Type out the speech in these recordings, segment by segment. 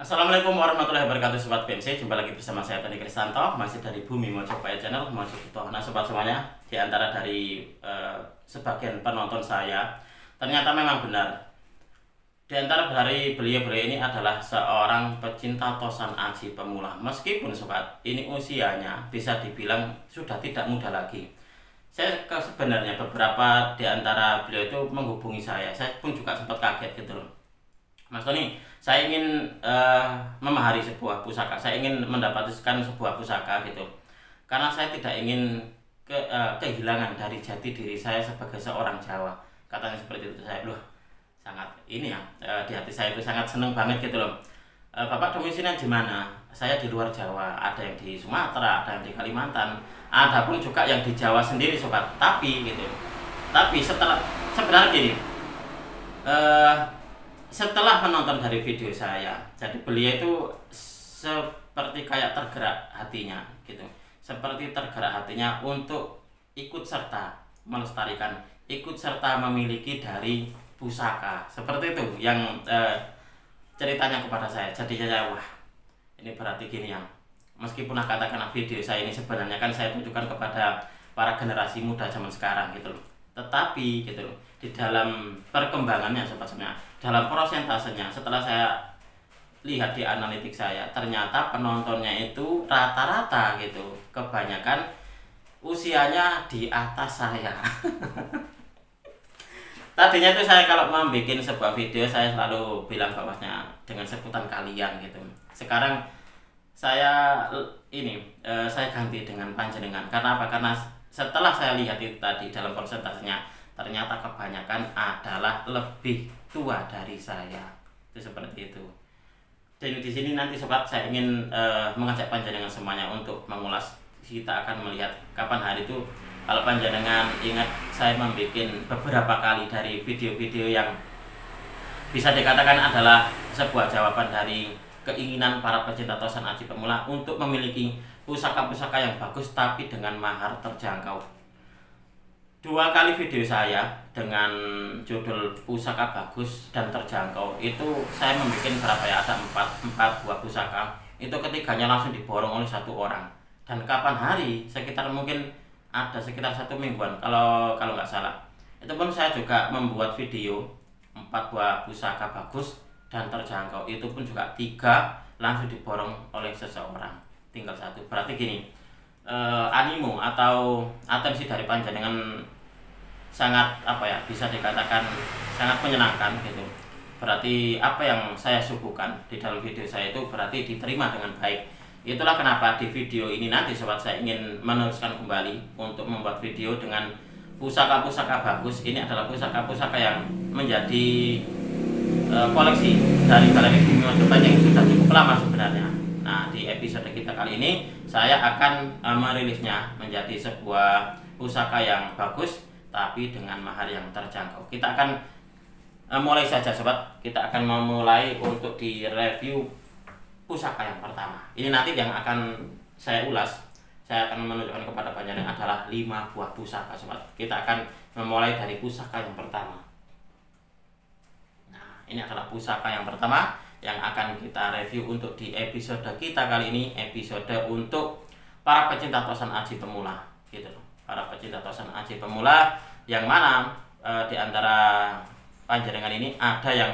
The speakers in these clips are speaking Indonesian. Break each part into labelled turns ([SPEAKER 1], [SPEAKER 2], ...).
[SPEAKER 1] Assalamualaikum warahmatullahi wabarakatuh Sobat BMC. Jumpa lagi bersama saya Tony Kristanto, masih dari Bumi Mojopahit Channel, Mojokerto. Nah sobat semuanya, di antara dari sebagian penonton saya, ternyata memang benar, di antara dari beliau-beliau ini adalah seorang pecinta Tosan Aji pemula. Meskipun sobat, ini usianya bisa dibilang sudah tidak muda lagi. Saya sebenarnya beberapa di antara beliau itu menghubungi saya pun juga sempat kaget gitu loh. Mas Tony, saya ingin memahari sebuah pusaka, saya ingin mendapatkan sebuah pusaka gitu. Karena saya tidak ingin kehilangan dari jati diri saya sebagai seorang Jawa. Katanya seperti itu. Saya loh, sangat ini ya, di hati saya itu sangat seneng banget gitu loh. Bapak domisilinya di mana? Saya di luar Jawa, ada yang di Sumatera, ada yang di Kalimantan, ada pun juga yang di Jawa sendiri sobat. Tapi gitu. Tapi sebenarnya gini, setelah menonton dari video saya, jadi beliau itu seperti kayak tergerak hatinya gitu, seperti tergerak hatinya untuk ikut serta melestarikan, ikut serta memiliki dari pusaka seperti itu yang ceritanya kepada saya. Jadi saya wah, ini berarti gini ya, meskipun katakanlah video saya ini sebenarnya kan saya tujukan kepada para generasi muda zaman sekarang gitu loh, tetapi gitu loh, di dalam perkembangannya sobat semuanya, dalam prosentasenya setelah saya lihat di analitik saya, ternyata penontonnya itu rata-rata gitu kebanyakan usianya di atas saya. Tadinya tuh saya kalau membuat sebuah video saya selalu bilang bahwasanya dengan sebutan kalian gitu. Sekarang saya saya ganti dengan panjenengan. Karena apa? Karena setelah saya lihat itu tadi dalam persentasenya, ternyata kebanyakan adalah lebih tua dari saya. Itu seperti itu. Dan di sini nanti sobat saya ingin mengajak panjenengan semuanya untuk mengulas. Kita akan melihat kapan hari itu, kalau panjenengan ingat saya membuat beberapa kali dari video-video yang bisa dikatakan adalah sebuah jawaban dari keinginan para pecinta Tosan Aji pemula untuk memiliki pusaka-pusaka yang bagus tapi dengan mahar terjangkau. 2 kali video saya dengan judul pusaka bagus dan terjangkau itu saya membuat berapa ya, ada 4 buah pusaka. Itu ketiganya langsung diborong oleh 1 orang. Dan kapan hari sekitar mungkin ada sekitar 1 mingguan kalau nggak salah. Itu pun saya juga membuat video 4 buah pusaka bagus dan terjangkau. Itu pun juga 3 langsung diborong oleh seseorang. Tinggal 1. Berarti gini, animo atau atensi dari panjenengan sangat bisa dikatakan sangat menyenangkan gitu. Berarti apa yang saya suguhkan di dalam video saya itu berarti diterima dengan baik. Itulah kenapa di video ini nanti sobat saya ingin meneruskan kembali untuk membuat video dengan pusaka-pusaka bagus. Ini adalah pusaka-pusaka yang menjadi koleksi dari galeri Bumi Mojopahit yang sudah cukup lama sebenarnya. Nah, di episode kita kali ini saya akan merilisnya menjadi sebuah pusaka yang bagus tapi dengan mahar yang terjangkau. Kita akan mulai saja sobat. Kita akan memulai untuk di review pusaka yang pertama. Ini nanti yang akan saya ulas. Saya akan menunjukkan kepada panjenengan adalah 5 buah pusaka sobat. Kita akan memulai dari pusaka yang pertama. Nah, ini adalah pusaka yang pertama yang akan kita review untuk di episode kita kali ini, episode untuk para pecinta Tosan Aji pemula gitu loh. Para pecinta Tosan Aji pemula yang mana di antara panjenengan ini ada yang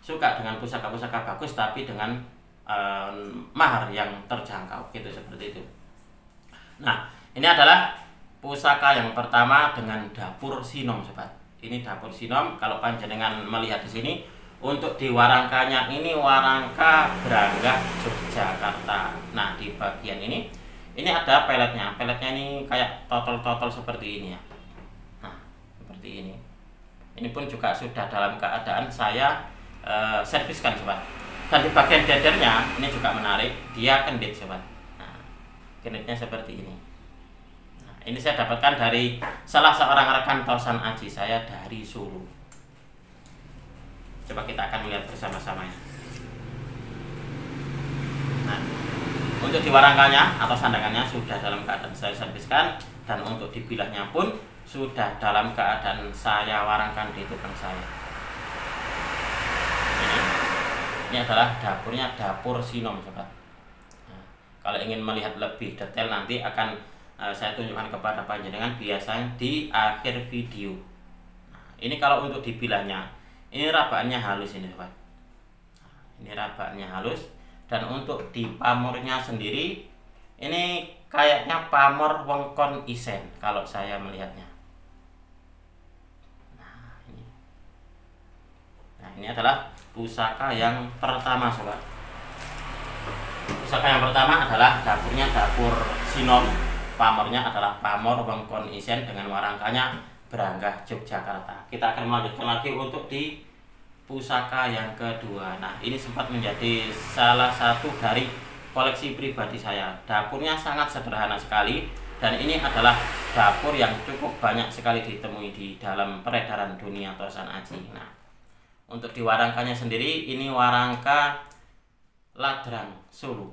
[SPEAKER 1] suka dengan pusaka-pusaka bagus tapi dengan mahar yang terjangkau gitu, seperti itu. Nah, ini adalah pusaka yang pertama dengan dapur sinom sobat. Ini dapur sinom. Kalau panjenengan melihat di sini, untuk di warangkanya ini warangka Branggah Yogyakarta. Nah, di bagian ini ada peletnya. Peletnya ini kayak totol-totol seperti ini ya. Nah, seperti ini. Ini pun juga sudah dalam keadaan saya serviskan sobat. Dan di bagian dadernya ini juga menarik, dia kendit sobat. Nah, kenditnya seperti ini. Nah, ini saya dapatkan dari salah seorang rekan Tosan Aji saya dari Solo. Coba kita akan melihat bersama-sama ya. Nah, untuk di warangkanya atau sandangannya sudah dalam keadaan saya serviskan, dan untuk di bilahnya pun sudah dalam keadaan saya warangkan di tukang saya. Ini Ini adalah dapurnya dapur Sinom sobat. Nah, kalau ingin melihat lebih detail nanti akan saya tunjukkan kepada panjenengan biasanya di akhir video. Nah, ini kalau untuk dibilangnya, ini rabaannya halus ini sobat. Nah, ini rabaannya halus, dan untuk di pamornya sendiri ini kayaknya pamor wongkon isen kalau saya melihatnya. Nah, ini adalah pusaka yang pertama sobat. Pusaka yang pertama adalah dapurnya dapur Sinom. Pamornya adalah pamor wongkon isen dengan warangkanya Branggah Yogyakarta. Kita akan melanjutkan lagi untuk di pusaka yang kedua. Nah, ini sempat menjadi salah satu dari koleksi pribadi saya. Dapurnya sangat sederhana sekali, dan ini adalah dapur yang cukup banyak sekali ditemui di dalam peredaran dunia Tosan Aji. Nah, untuk di warangkanya sendiri ini warangka Ladrang Solo,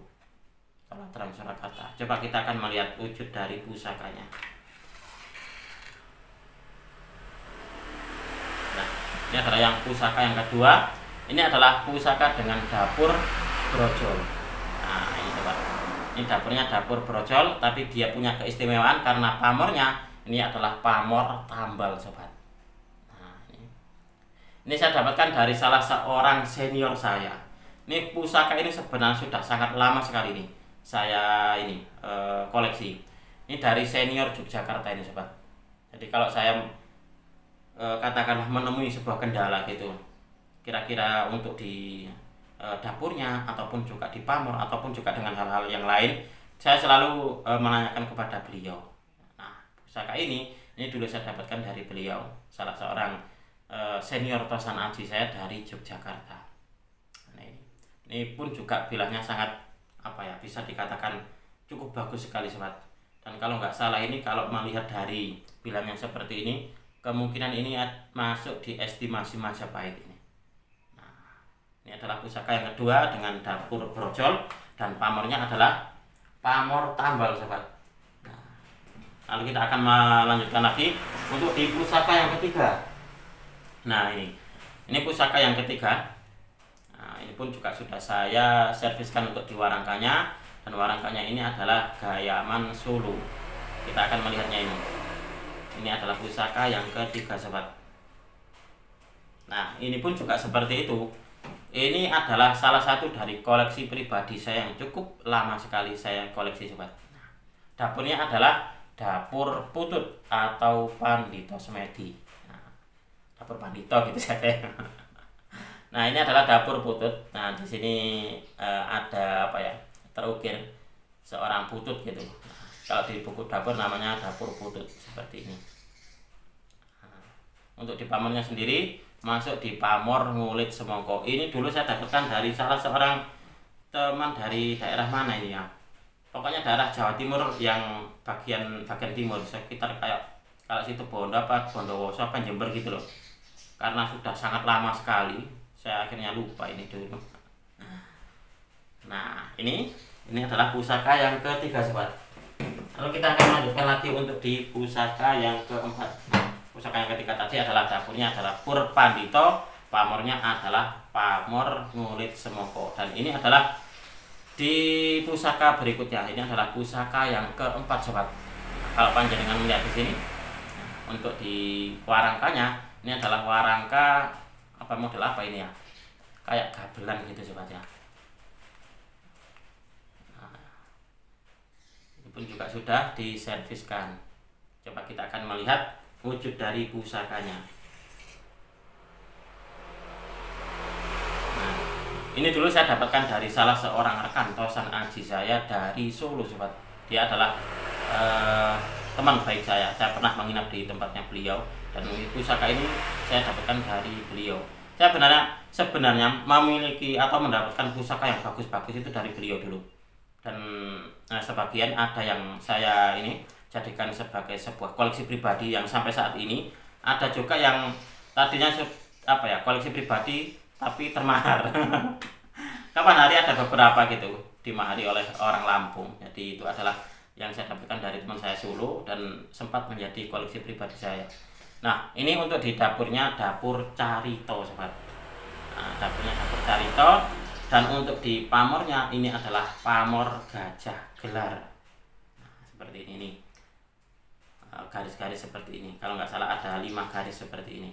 [SPEAKER 1] Ladrang Surakarta. Coba kita akan melihat wujud dari pusakanya. Nah, ini adalah yang pusaka yang kedua. Ini adalah pusaka dengan dapur brojol. Nah, ini coba. Ini dapurnya dapur brojol, tapi dia punya keistimewaan karena pamornya ini adalah pamor tambal sobat. Ini saya dapatkan dari salah seorang senior saya. Ini pusaka ini sebenarnya sudah sangat lama sekali nih saya koleksi. Ini dari senior Yogyakarta ini sobat. Jadi kalau saya katakanlah menemui sebuah kendala gitu, kira-kira untuk di dapurnya ataupun juga di pamor ataupun juga dengan hal-hal yang lain, saya selalu menanyakan kepada beliau. Nah, pusaka ini dulu saya dapatkan dari beliau, salah seorang senior Tosan Aji saya dari Yogyakarta. Nah, ini pun juga bilangnya sangat bisa dikatakan cukup bagus sekali sobat. Dan kalau nggak salah ini kalau melihat dari bilangnya seperti ini, kemungkinan ini masuk di estimasi Majapahit ini. Nah, ini adalah pusaka yang kedua dengan dapur brojol, dan pamornya adalah pamor tambal sobat. Nah, lalu kita akan melanjutkan lagi untuk di pusaka yang ketiga. Nah, ini pusaka yang ketiga. Nah, ini pun juga sudah saya serviskan untuk di warangkanya, dan warangkanya ini adalah Gayaman Solo. Kita akan melihatnya ini. Ini adalah pusaka yang ketiga sobat. Nah, ini pun juga seperti itu. Ini adalah salah satu dari koleksi pribadi saya yang cukup lama sekali saya koleksi sobat. Nah, dapurnya adalah dapur Putut atau Pandito Semedi. Dapur Pandito gitu saja. Nah, ini adalah dapur Putut. Nah, di sini ada terukir seorang putut gitu. Nah, kalau di buku dapur namanya dapur Putut seperti ini. Nah, untuk di pamornya sendiri masuk di pamor Ngulit Semongko. Ini dulu saya dapatkan dari salah seorang teman dari daerah mana ini ya. Pokoknya daerah Jawa Timur yang bagian timur, sekitar kayak kalau situ Bondowoso apa Jember gitu loh. Karena sudah sangat lama sekali, saya akhirnya lupa ini dulu. Nah, ini adalah pusaka yang ketiga sobat. Lalu kita akan lanjutkan lagi untuk di pusaka yang keempat. Pusaka yang ketiga tadi adalah dapurnya adalah Pur Pandito, pamornya adalah pamor Ngulit Semongko. Dan ini adalah di pusaka berikutnya. Ini adalah pusaka yang keempat sobat. Kalau panjenengan melihat di sini, untuk di warangkanya ini adalah warangka model apa ini ya, kayak gabelan gitu sobat ya. Nah, ini pun juga sudah diserviskan. Coba kita akan melihat wujud dari pusakanya. Nah, ini dulu saya dapatkan dari salah seorang rekan Tosan Aji saya dari Solo sobat. Dia adalah teman baik saya pernah menginap di tempatnya beliau, dan pusaka ini saya dapatkan dari beliau. Saya sebenarnya memiliki atau mendapatkan pusaka yang bagus-bagus itu dari beliau dulu, dan sebagian ada yang saya jadikan sebagai sebuah koleksi pribadi yang sampai saat ini. Ada juga yang tadinya koleksi pribadi tapi termahar. Kapan hari ada beberapa gitu dimahari oleh orang Lampung. Jadi itu adalah yang saya dapatkan dari teman saya Solo dan sempat menjadi koleksi pribadi saya. Nah, ini untuk di dapurnya dapur Carito sobat. Nah, dapurnya dapur Carito. Dan untuk di pamornya ini adalah pamor gajah gelar. Nah, seperti ini nih. Garis-garis seperti ini. Kalau nggak salah ada 5 garis seperti ini.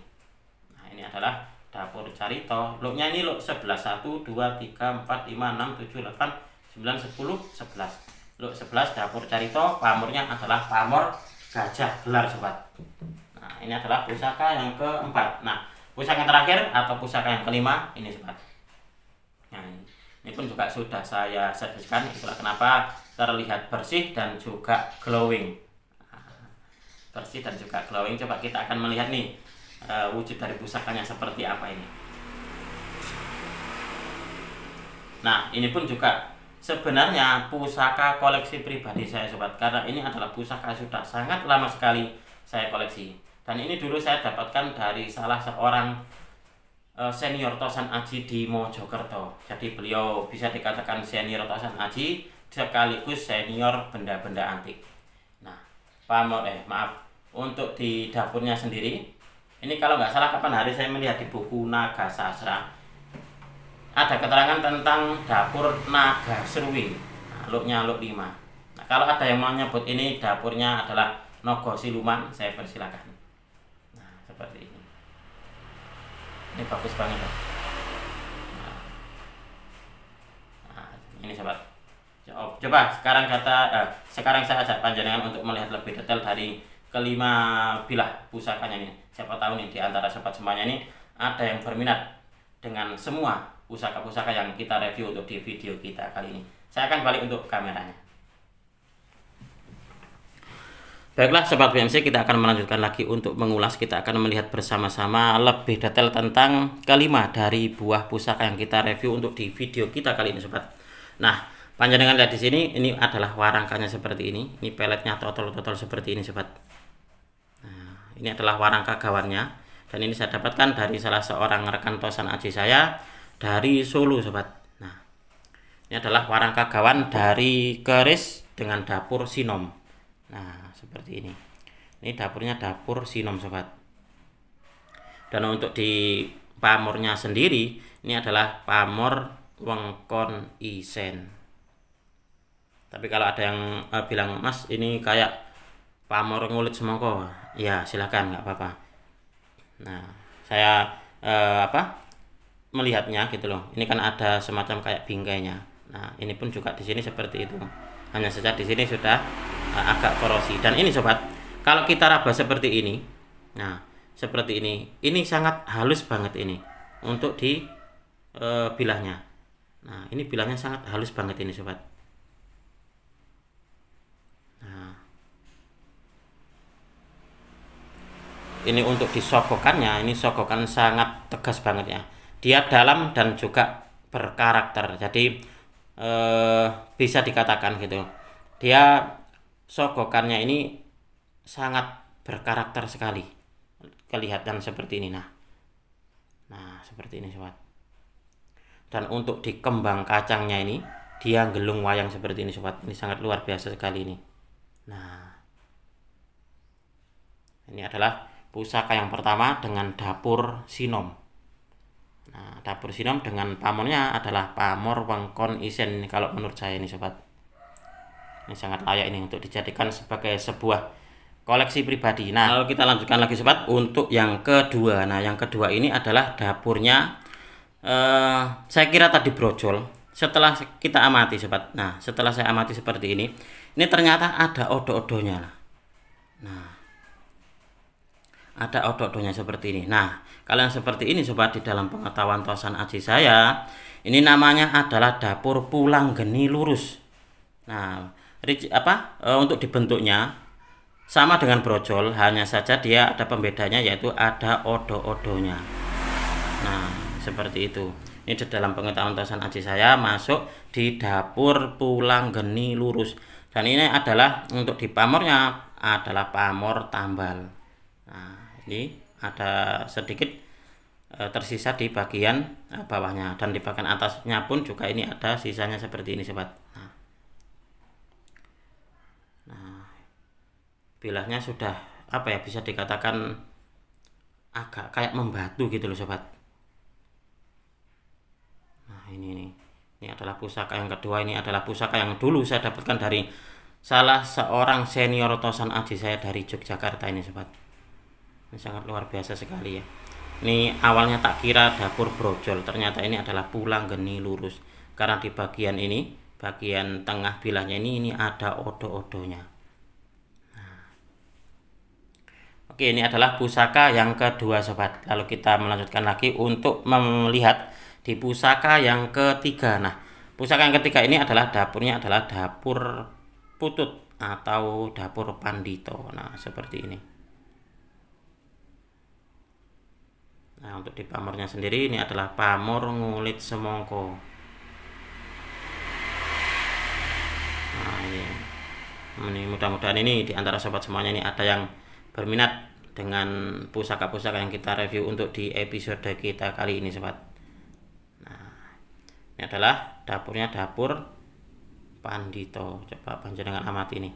[SPEAKER 1] Nah, ini adalah dapur Carito. Looknya ini look 11, 1, 2, 3, 4, 5, 6, 7, 8, 9, 10, 11. Look 11 dapur Carito, pamornya adalah pamor gajah gelar sobat. Nah, ini adalah pusaka yang keempat. Nah, pusaka yang terakhir atau pusaka yang kelima ini sobat. Nah, ini pun juga sudah saya serviskan. Itulah kenapa terlihat bersih dan juga glowing. Bersih dan juga glowing. Coba kita akan melihat nih wujud dari pusakanya seperti apa ini. Nah, ini pun juga sebenarnya pusaka koleksi pribadi saya sobat, karena ini adalah pusaka sudah sangat lama sekali saya koleksi. Dan ini dulu saya dapatkan dari salah seorang senior Tosan Aji di Mojokerto. Jadi beliau bisa dikatakan senior Tosan Aji sekaligus senior benda-benda antik. Nah, untuk di dapurnya sendiri, ini kalau nggak salah kapan hari saya melihat di buku Naga Sasra, ada keterangan tentang dapur Naga Serwi. Nah, looknya look 5. Nah, kalau ada yang mau nyebut ini dapurnya adalah Nogo Siluman, saya persilakan. Nah, seperti ini. Ini bagus banget. Nah, ini sobat. Coba sekarang saya ajak panjenengan untuk melihat lebih detail dari kelima bilah pusakanya ini. Siapa tahu nih di antara sobat semuanya ini ada yang berminat dengan semua pusaka-pusaka yang kita review untuk di video kita kali ini. Saya akan balik untuk kameranya. Baiklah sobat BMC, kita akan melanjutkan lagi untuk mengulas. Kita akan melihat bersama-sama lebih detail tentang kelima dari buah pusaka yang kita review untuk di video kita kali ini sobat. Nah, panjenengan lihat di sini, ini adalah warangkanya seperti ini. Ini peletnya totol-totol seperti ini sobat. Nah, ini adalah warangka gawannya, dan ini saya dapatkan dari salah seorang rekan Tosan Aji saya dari Solo sobat. Nah, ini adalah warangka gawan dari keris dengan dapur sinom. Nah, seperti ini. Ini dapurnya dapur sinom sobat. Dan untuk di pamornya sendiri, ini adalah pamor wengkon isen. Tapi kalau ada yang bilang, Mas ini kayak pamor ngulit semangko, ya silakan, nggak apa-apa. Nah, saya melihatnya gitu loh. Ini kan ada semacam kayak bingkainya. Nah, ini pun juga di sini seperti itu. Hanya saja di sini sudah agak korosi. Dan ini sobat, kalau kita raba seperti ini, nah seperti ini sangat halus banget ini untuk di bilahnya. Nah, ini bilahnya sangat halus banget ini sobat. Nah, ini untuk disogokannya, ini sogokan sangat tegas banget ya. Dia dalam dan juga berkarakter. Jadi bisa dikatakan gitu. Dia sogokannya ini sangat berkarakter sekali. Kelihatan seperti ini. Nah, seperti ini sobat. Dan untuk di kembang kacangnya ini, dia gelung wayang seperti ini sobat. Ini sangat luar biasa sekali ini. Nah, ini adalah pusaka yang pertama dengan dapur sinom. Nah, dapur sinom dengan pamornya adalah pamor wengkon isen. Ini kalau menurut saya ini sobat, ini sangat layak ini untuk dijadikan sebagai sebuah koleksi pribadi. Nah, lalu kita lanjutkan lagi sobat untuk yang kedua. Nah, yang kedua ini adalah dapurnya saya kira tadi brojol. Setelah kita amati sobat, nah setelah saya amati seperti ini ternyata ada odo-odonya. Nah, ada odo-odonya seperti ini. Nah, kalau yang seperti ini sobat, di dalam pengetahuan Tosan Aji saya, ini namanya adalah dapur pulang geni lurus. Nah, untuk dibentuknya sama dengan brojol, hanya saja dia ada pembedanya, yaitu ada odo-odonya. Nah, seperti itu. Ini di dalam pengetahuan Tosan Aji saya masuk di dapur pulang geni lurus. Dan ini adalah untuk di pamornya adalah pamor tambal. Nah, ini ada sedikit tersisa di bagian bawahnya, dan di bagian atasnya pun juga ini ada sisanya seperti ini sobat. Nah, bilahnya sudah bisa dikatakan agak kayak membatu gitu loh sobat. Nah, ini Ini adalah pusaka yang kedua. Ini adalah pusaka yang dulu saya dapatkan dari salah seorang senior Tosan Aji saya dari Yogyakarta ini sobat. Ini sangat luar biasa sekali ya. Ini awalnya tak kira dapur brojol, ternyata ini adalah pulang geni lurus. Karena di bagian ini, bagian tengah bilahnya ini ada odo-odonya. Oke, ini adalah pusaka yang kedua sobat. Lalu kita melanjutkan lagi untuk melihat di pusaka yang ketiga. Nah, pusaka yang ketiga ini adalah dapurnya adalah dapur putut atau dapur pandito. Nah, seperti ini. Nah, untuk di pamornya sendiri ini adalah pamor ngulit semongko. Nah, ini mudah-mudahan ini di antara sobat semuanya ini ada yang berminat dengan pusaka-pusaka yang kita review untuk di episode kita kali ini sobat. Nah, ini adalah dapurnya dapur pandito. Coba panjenengan amati ini.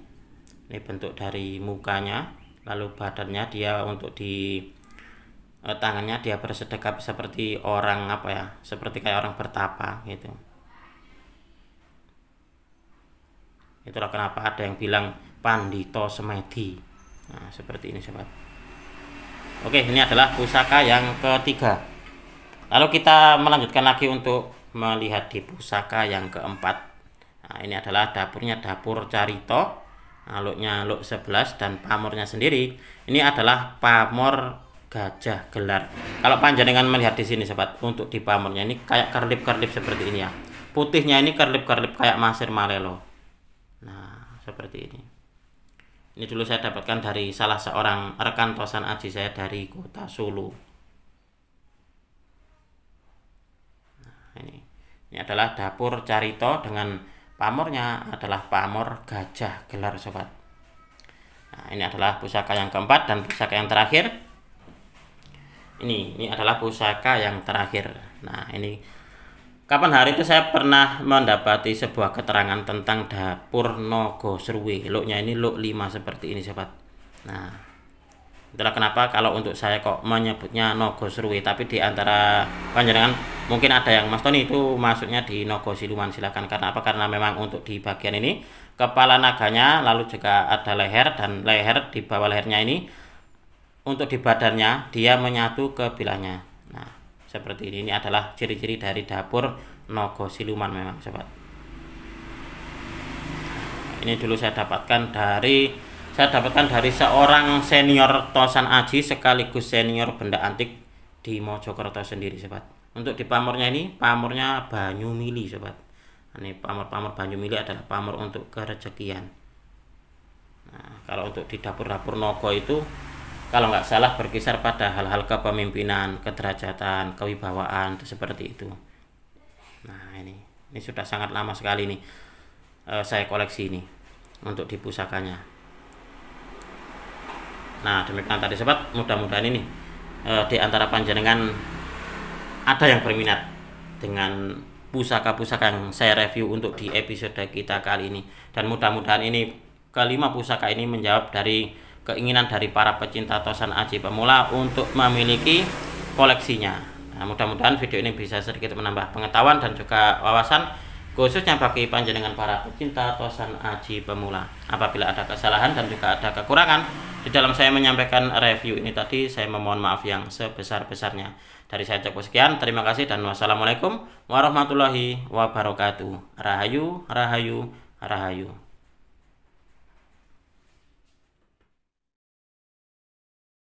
[SPEAKER 1] Ini bentuk dari mukanya, lalu badannya dia untuk di tangannya dia bersedekap seperti orang apa ya, seperti kayak orang bertapa gitu. Itulah kenapa ada yang bilang pandito semedi. Nah, seperti ini sobat. Oke, ini adalah pusaka yang ketiga. Lalu kita melanjutkan lagi untuk melihat di pusaka yang keempat. Nah, ini adalah dapurnya dapur carito. Luknya luk 11 dan pamornya sendiri ini adalah pamor gajah gelar. Kalau panjenengan melihat di sini sobat, untuk di pamornya ini kayak kerlip-kerlip seperti ini ya. Putihnya ini kerlip-kerlip kayak masir malelo. Nah, seperti ini. Ini dulu saya dapatkan dari salah seorang rekan Tosan Aji saya dari kota Solo. Nah, ini adalah dapur carito dengan pamornya adalah pamor gajah gelar sobat. Nah, ini adalah pusaka yang keempat dan pusaka yang terakhir. Ini adalah pusaka yang terakhir. Nah, ini kapan hari itu saya pernah mendapati sebuah keterangan tentang dapur Nogosruwe. Luknya ini luk 5 seperti ini sobat. Nah, itulah kenapa kalau untuk saya kok menyebutnya Nogosruwe, tapi di antara panjenengan mungkin ada yang Mas Tony itu masuknya di Nogosiluman. Silakan. Karena apa? Karena memang untuk di bagian ini kepala naganya, lalu juga ada leher, dan leher di bawah lehernya ini untuk di badannya dia menyatu ke bilahnya. Nah, seperti ini adalah ciri-ciri dari dapur Nogosiluman memang sobat. Ini dulu saya dapatkan dari seorang senior Tosan Aji sekaligus senior benda antik di Mojokerto sendiri sobat. Untuk di pamornya ini pamornya banyu mili sobat. Ini pamor-pamor banyu mili adalah pamor untuk kerejekian. Nah, kalau untuk di dapur-dapur Nogo itu kalau nggak salah berkisar pada hal-hal kepemimpinan, kederajatan, kewibawaan, seperti itu. Nah, ini sudah sangat lama sekali nih saya koleksi ini untuk di pusakanya. Nah, demikian tadi sobat, mudah-mudahan ini di antara panjenengan ada yang berminat dengan pusaka-pusaka yang saya review untuk di episode kita kali ini. Dan mudah-mudahan ini kelima pusaka ini menjawab dari keinginan dari para pecinta Tosan Aji pemula untuk memiliki koleksinya. Nah, mudah-mudahan video ini bisa sedikit menambah pengetahuan dan juga wawasan khususnya bagi panjenengan para pecinta Tosan Aji pemula. Apabila ada kesalahan dan juga ada kekurangan di dalam saya menyampaikan review ini tadi, saya memohon maaf yang sebesar-besarnya. Dari saya cukup sekian, terima kasih dan wassalamualaikum warahmatullahi wabarakatuh. Rahayu, rahayu, rahayu.